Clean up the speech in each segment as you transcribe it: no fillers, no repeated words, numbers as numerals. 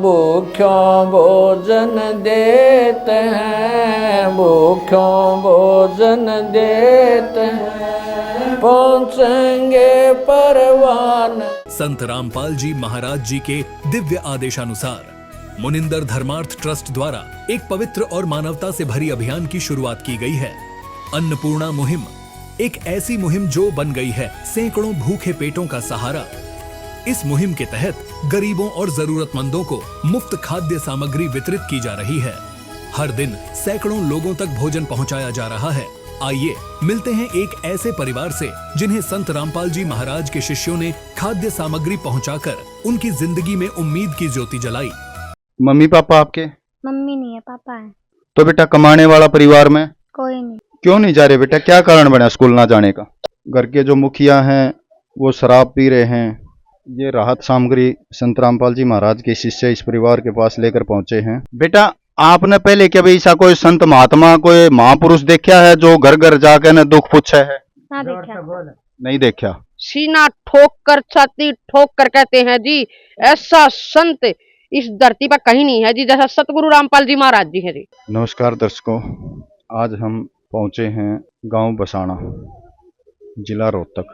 भूख्यों भोजन देते हैं, भूख्यों भोजन देते हैं, पहुँचेंगे परवान। संत रामपाल जी महाराज जी के दिव्य आदेशानुसार मुनिंदर धर्मार्थ ट्रस्ट द्वारा एक पवित्र और मानवता से भरी अभियान की शुरुआत की गई है। अन्नपूर्णा मुहिम एक ऐसी मुहिम जो बन गई है सैकड़ों भूखे पेटों का सहारा। इस मुहिम के तहत गरीबों और जरूरतमंदों को मुफ्त खाद्य सामग्री वितरित की जा रही है। हर दिन सैकड़ों लोगों तक भोजन पहुंचाया जा रहा है। आइए मिलते हैं एक ऐसे परिवार से जिन्हें संत रामपाल जी महाराज के शिष्यों ने खाद्य सामग्री पहुंचाकर उनकी जिंदगी में उम्मीद की ज्योति जलाई। मम्मी पापा आपके? मम्मी नहीं है, पापा है। तो बेटा कमाने वाला परिवार में कोई नहीं। क्यों नहीं जा रहे बेटा, क्या कारण बना स्कूल ना जाने का? घर के जो मुखिया हैं वो शराब पी रहे हैं। ये राहत सामग्री संत रामपाल जी महाराज के शिष्य इस परिवार के पास लेकर पहुंचे हैं। बेटा आपने पहले क्या ऐसा कोई संत महात्मा कोई महापुरुष देखा है जो घर घर जाकर न दुख पूछे है? ना देखा। नहीं देखा। सीना ठोक कर छाती ठोक कर कहते हैं जी, ऐसा संत इस धरती पर कहीं नहीं है जी जैसा सतगुरु रामपाल जी महाराज जी हैं जी। नमस्कार दर्शकों, आज हम पहुंचे हैं गांव बसाना, जिला रोहतक।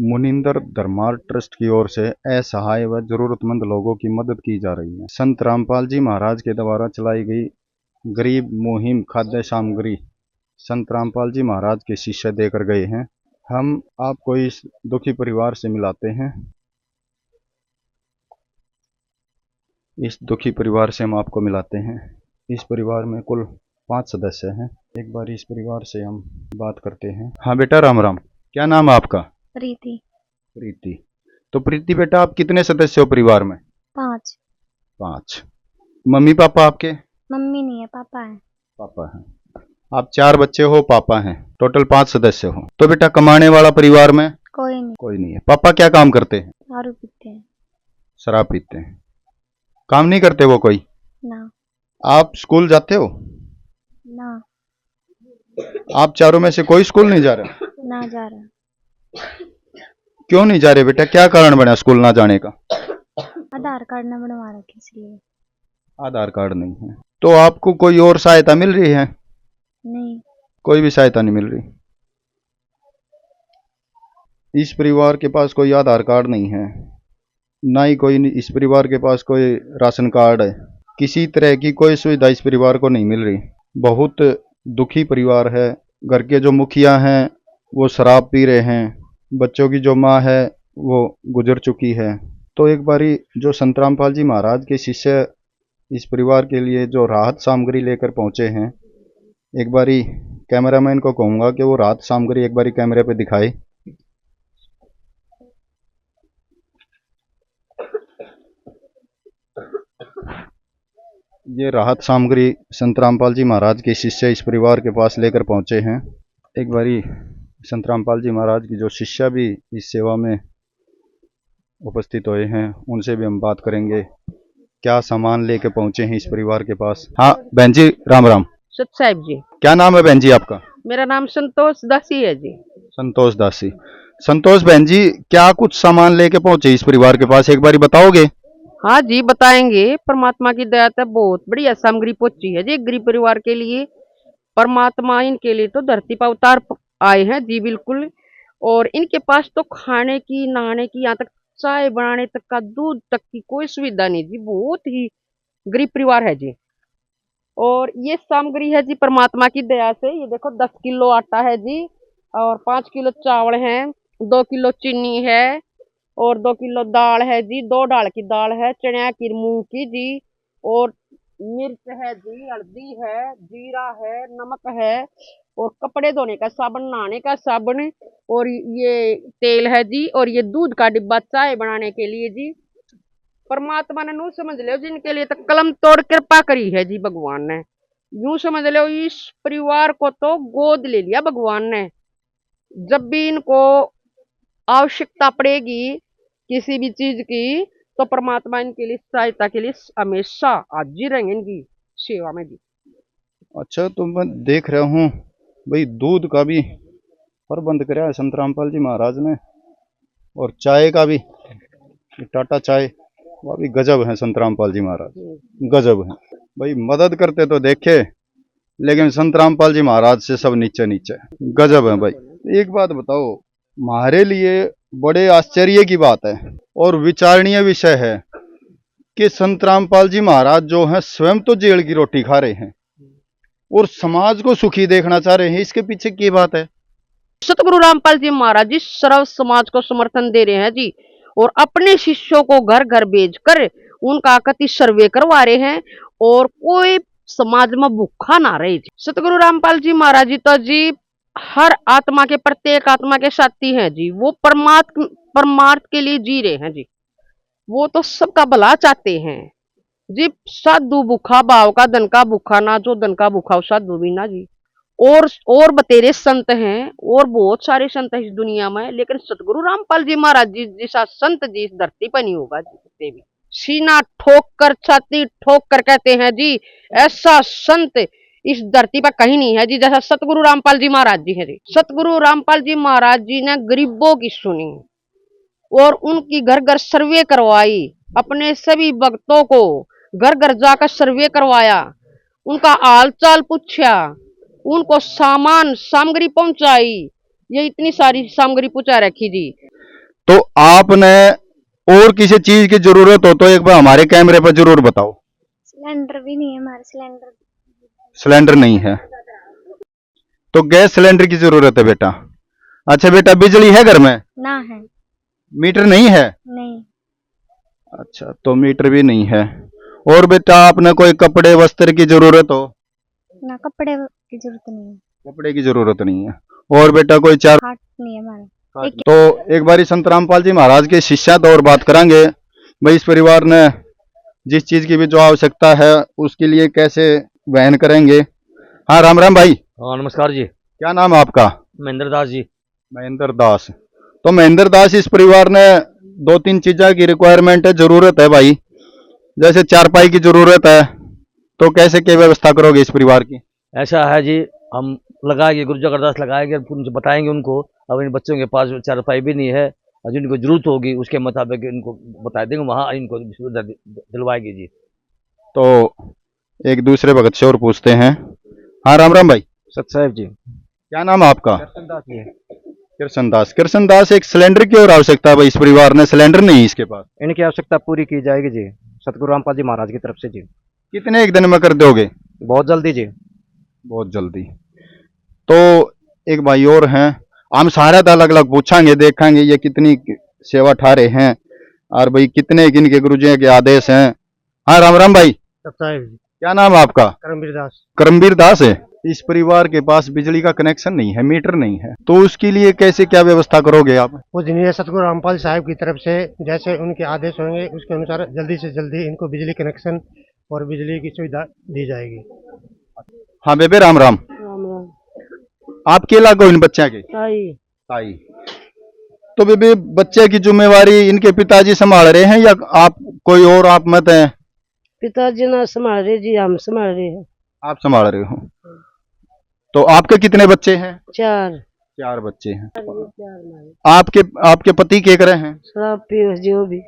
मुनिंदर धर्मार्थ ट्रस्ट की ओर से असहाय व जरूरतमंद लोगों की मदद की जा रही है। संत रामपाल जी महाराज के द्वारा चलाई गई गरीब मुहिम खाद्य सामग्री संत रामपाल जी महाराज के शिष्य देकर गए हैं। हम आपको इस दुखी परिवार से मिलाते हैं। इस दुखी परिवार से हम आपको मिलाते हैं। इस परिवार में कुल 5 सदस्य हैं। एक बार इस परिवार से हम बात करते हैं। हाँ बेटा, राम राम। क्या नाम है आपका? प्रीति। प्रीति। तो प्रीति बेटा, आप कितने सदस्य हो परिवार में? 5। 5। मम्मी पापा आपके? मम्मी नहीं है, पापा है। पापा हैं। आप 4 बच्चे हो, पापा हैं। टोटल 5 सदस्य हो। तो बेटा कमाने वाला परिवार में कोई नहीं। कोई नहीं है। पापा क्या काम करते हैं? दारू पीते हैं। शराब पीते हैं। काम नहीं करते वो कोई? ना। आप स्कूल जाते हो? ना। आप चारों में से कोई स्कूल नहीं जा रहा? ना जा रहा। क्यों नहीं जा रहे बेटा, क्या कारण बना स्कूल ना जाने का? आधार कार्ड ना बनवा रखे इसलिए। आधार कार्ड नहीं है। तो आपको कोई और सहायता मिल रही है? नहीं। कोई भी सहायता नहीं मिल रही। इस परिवार के पास कोई आधार कार्ड नहीं है, ना ही कोई इस परिवार के पास कोई राशन कार्ड है। किसी तरह की कोई सुविधा इस परिवार को नहीं मिल रही। बहुत दुखी परिवार है। घर के जो मुखिया हैं वो शराब पी रहे हैं। बच्चों की जो माँ है वो गुजर चुकी है। तो एक बारी जो संत रामपाल जी महाराज के शिष्य इस परिवार के लिए जो राहत सामग्री लेकर पहुंचे हैं, एक बारी कैमरामैन को कहूँगा कि वो राहत सामग्री एक बारी कैमरे पे दिखाए। ये राहत सामग्री संत रामपाल जी महाराज के शिष्य इस परिवार के पास लेकर पहुंचे हैं। एक बारी संत रामपाल जी महाराज की जो शिष्य भी इस सेवा में उपस्थित हुए हैं उनसे भी हम बात करेंगे, क्या सामान लेके पहुंचे हैं इस परिवार के पास। हाँ बहन जी, राम राम। सत साहिब जी। क्या नाम है बहन जी आपका? मेरा नाम संतोष दासी है जी। संतोष दासी। संतोष बहन जी, क्या कुछ सामान लेके पहुंचे इस परिवार के पास, एक बारी बताओगे? हाँ जी बताएंगे। परमात्मा की दया से बहुत बढ़िया सामग्री पहुंची है जी गरीब परिवार के लिए। परमात्मा इनके लिए तो धरती पर अवतार आए हैं जी, बिल्कुल। और इनके पास तो खाने की, नहाने की, यहाँ तक चाय बनाने तक का, दूध तक की कोई सुविधा नहीं जी। बहुत ही गरीब परिवार है जी। और ये सामग्री है जी परमात्मा की दया से। ये देखो 10 किलो आटा है जी, और 5 किलो चावल है, 2 किलो चीनी है, और 2 किलो दाल है जी, 2 डाल की दाल है, चना की, मूंग की जी, और मिर्च है जी, हल्दी है, जीरा है, नमक है, और कपड़े धोने का साबुन, नहाने का साबुन, और ये तेल है जी, और ये दूध का डिब्बा चाय बनाने के लिए जी। परमात्मा ने यूं समझ लो जिनके लिए तो कलम तोड़ कृपा करी है जी भगवान ने। यूं समझ लो इस परिवार को तो गोद ले लिया भगवान ने। जब भी इनको आवश्यकता पड़ेगी किसी भी चीज की तो परमात्मा इनके लिए सहायता के लिए हमेशा हाजिर रहेंगे इनकी सेवा में भी। अच्छा, तो मैं देख रहा हूँ भाई दूध का भी प्रबंध कराया है संत रामपाल जी महाराज ने, और चाय का भी, टाटा चाय वो भी गजब है संत रामपाल जी महाराज, गजब है भाई। मदद करते तो देखे, लेकिन संत रामपाल जी महाराज से सब नीचे नीचे, गजब है भाई। एक बात बताओ, हमारे लिए बड़े आश्चर्य की बात है और विचारणीय विषय है कि संत रामपाल जी महाराज जो हैं स्वयं तो जेल की रोटी खा रहे हैं और समाज को सुखी देखना चाह रहे हैं। इसके पीछे की बात है? सतगुरु रामपाल जी महाराज जी सर्व समाज को समर्थन दे रहे हैं जी, और अपने शिष्यों को घर घर भेजकर उनका कति सर्वे करवा रहे हैं, और कोई समाज में भूखा ना रहे जी। सतगुरु रामपाल जी महाराज जी तो जी हर आत्मा के, प्रत्येक आत्मा के साथी हैं जी। वो परमार्थ के लिए जी रहे हैं जी। वो तो सबका भला चाहते हैं जी। साधु भूखा भाव का, धन का भूखा ना, जो धन का भूखा साधु भी ना जी। और बतेरे संत हैं, और बहुत सारे संत हैं इस दुनिया में, लेकिन सतगुरु रामपाल जी महाराज जी जैसा संत जी इस धरती पर नहीं होगा जी। भी सीना ठोक कर, छाती ठोक कर कहते हैं जी, ऐसा संत इस धरती पर कहीं नहीं है जी जैसा सतगुरु रामपाल जी महाराज जी हैं जी। सतगुरु रामपाल जी महाराज जी ने गरीबों की सुनी और उनकी घर घर सर्वे करवाई। अपने सभी भक्तों को घर घर जाकर सर्वे करवाया, उनका हाल चाल पूछा, उनको सामान सामग्री पहुंचाई। ये इतनी सारी सामग्री पहुंचा रखी जी। तो आपने और किसी चीज की जरूरत हो तो एक बार हमारे कैमरे पर जरूर बताओ। सिलेंडर भी नहीं है हमारे, सिलेंडर नहीं है तो गैस सिलेंडर की जरूरत है बेटा। अच्छा बेटा, बिजली है घर में? ना है। मीटर नहीं है? नहीं। अच्छा, तो मीटर भी नहीं है। और बेटा, आपने कोई कपड़े वस्त्र की जरूरत हो? ना, कपड़े की जरूरत नहीं है। कपड़े की जरूरत नहीं है। और बेटा, कोई चार खाट नहीं है हमारे। तो एक बारी संत रामपाल जी महाराज के शिष्या तो और बात करांगे भाई, इस परिवार ने जिस चीज की भी जो आवश्यकता है उसके लिए कैसे वहन करेंगे। हाँ, राम राम भाई। हाँ नमस्कार जी। क्या नाम है आपका? महेंद्र दास जी। महेंद्र दास। तो महेंद्र दास, इस परिवार ने दो तीन चीजों की रिक्वायरमेंट है, जरूरत है भाई। जैसे चारपाई की जरूरत है, तो कैसे क्या व्यवस्था करोगे इस परिवार की? ऐसा है जी, हम लगाएंगे, गुरु जगरदास लगाएंगे, उनसे बताएंगे उनको। अब इन बच्चों के पास चारपाई भी नहीं है, और जिनको जरूरत होगी उसके मुताबिक इनको बता देंगे, वहाँ इनको सुविधा दिलवाएगी जी। तो एक दूसरे भगत से और पूछते हैं। हाँ, राम राम भाई। सत साहब जी। क्या नाम है आपका? दास जी। कृष्ण दास। कृष्ण दास, एक सिलेंडर की और आवश्यकता है भाई, इस परिवार ने सिलेंडर नहीं है इसके पास। इनकी आवश्यकता पूरी की जाएगी जी, सतगुरु रामपाल जी महाराज की तरफ से जी। कितने एक दिन में कर दोगे? बहुत जल्दी जी। बहुत जल्दी। तो एक भाई और हैं, हम सारे तो अलग अलग पूछांगे, देखेंगे ये कितनी सेवा ठा रहे हैं और भाई कितने इनके गुरुजी के आदेश हैं। हाँ, राम राम भाई। सत साहब जी। क्या नाम है आपका? करमवीर दास। करमवीर दास है। इस परिवार के पास बिजली का कनेक्शन नहीं है, मीटर नहीं है, तो उसके लिए कैसे क्या व्यवस्था करोगे आप? पूजनीय सतगुरु रामपाल साहब की तरफ से जैसे उनके आदेश होंगे उसके अनुसार जल्दी से जल्दी इनको बिजली कनेक्शन और बिजली की सुविधा दी जाएगी। हाँ बेबे, राम राम। आपके लागो इन बच्चा के ताई। तो बेबे, बच्चे की जिम्मेवारी इनके पिताजी संभाल रहे हैं या आप कोई और आप मत हैं? पिताजी ना संभाल रहे जी, हम संभाल रहे हैं। आप संभाल रहे हो। तो आपके कितने बच्चे हैं? 4 बच्चे हैं। आपके पति क्या करे हैं? शराब पियो जो भी।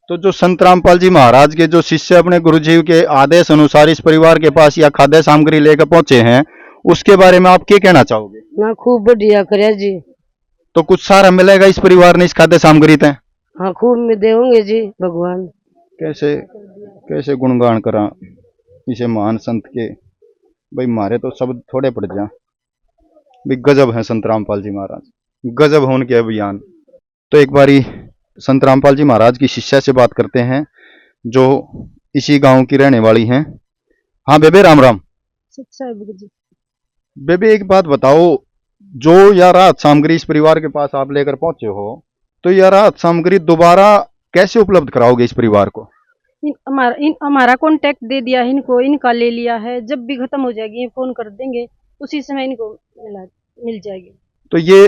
तो जो संत रामपाल जी महाराज के जो शिष्य अपने गुरुजी के आदेश अनुसार इस परिवार के पास या खाद्य सामग्री लेकर पहुंचे हैं, उसके बारे में आप क्या कहना चाहोगे? ना खूब बढ़िया करे जी। तो कुछ सारा मिलेगा इस परिवार ने इस खाद्य सामग्री तय? हाँ, खूब में देंगे जी भगवान। कैसे गुणगान करा इसे महान संत के भाई, मारे तो शब्द थोड़े पड़ जा भाई। गजब है संत रामपाल जी महाराज, गजब है उनके अभियान। तो एक बारी संत रामपाल जी महाराज की शिष्या से बात करते हैं जो इसी गांव की रहने वाली हैं। हाँ बेबे, राम राम। बेबे, एक बात बताओ, जो यह राहत सामग्री इस परिवार के पास आप लेकर पहुंचे हो, तो यह राहत सामग्री दोबारा कैसे उपलब्ध कराओगे इस परिवार को? हमारा कांटेक्ट दे दिया है इनको, इनका ले लिया है। जब भी खत्म हो जाएगी फोन कर देंगे, उसी समय इनको मिल जाएगी। तो ये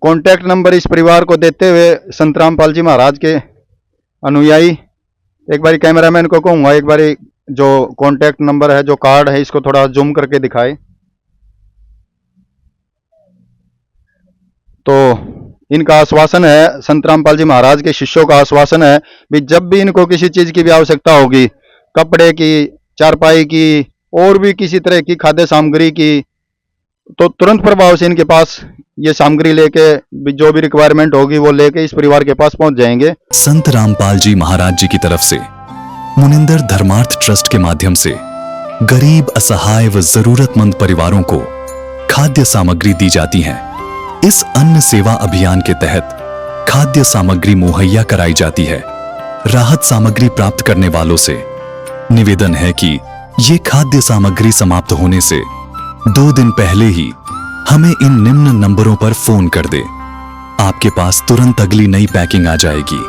कांटेक्ट नंबर इस परिवार को देते हुए संत रामपाल जी महाराज के अनुयायी, एक बारी कैमरामैन को कहूंगा एक बारी जो कांटेक्ट नंबर है, जो कार्ड है, इसको थोड़ा जूम करके दिखाए। तो इनका आश्वासन है, संत रामपाल जी महाराज के शिष्यों का आश्वासन है भी जब भी इनको किसी चीज की भी आवश्यकता होगी, कपड़े की, चारपाई की और भी किसी तरह की खाद्य सामग्री की, तो तुरंत प्रभाव से इनके पास ये सामग्री लेके जो भी रिक्वायरमेंट होगी वो लेके इस परिवार के पास पहुंच जाएंगे। संत रामपाल जी महाराज जी की तरफ से मुनिंदर धर्मार्थ ट्रस्ट के माध्यम से गरीब, असहाय व जरूरतमंद परिवारों को खाद्य सामग्री दी जाती है। इस अन्न सेवा अभियान के तहत खाद्य सामग्री मुहैया कराई जाती है। राहत सामग्री प्राप्त करने वालों से निवेदन है कि ये खाद्य सामग्री समाप्त होने से 2 दिन पहले ही हमें इन निम्न नंबरों पर फोन कर दे। आपके पास तुरंत अगली नई पैकिंग आ जाएगी।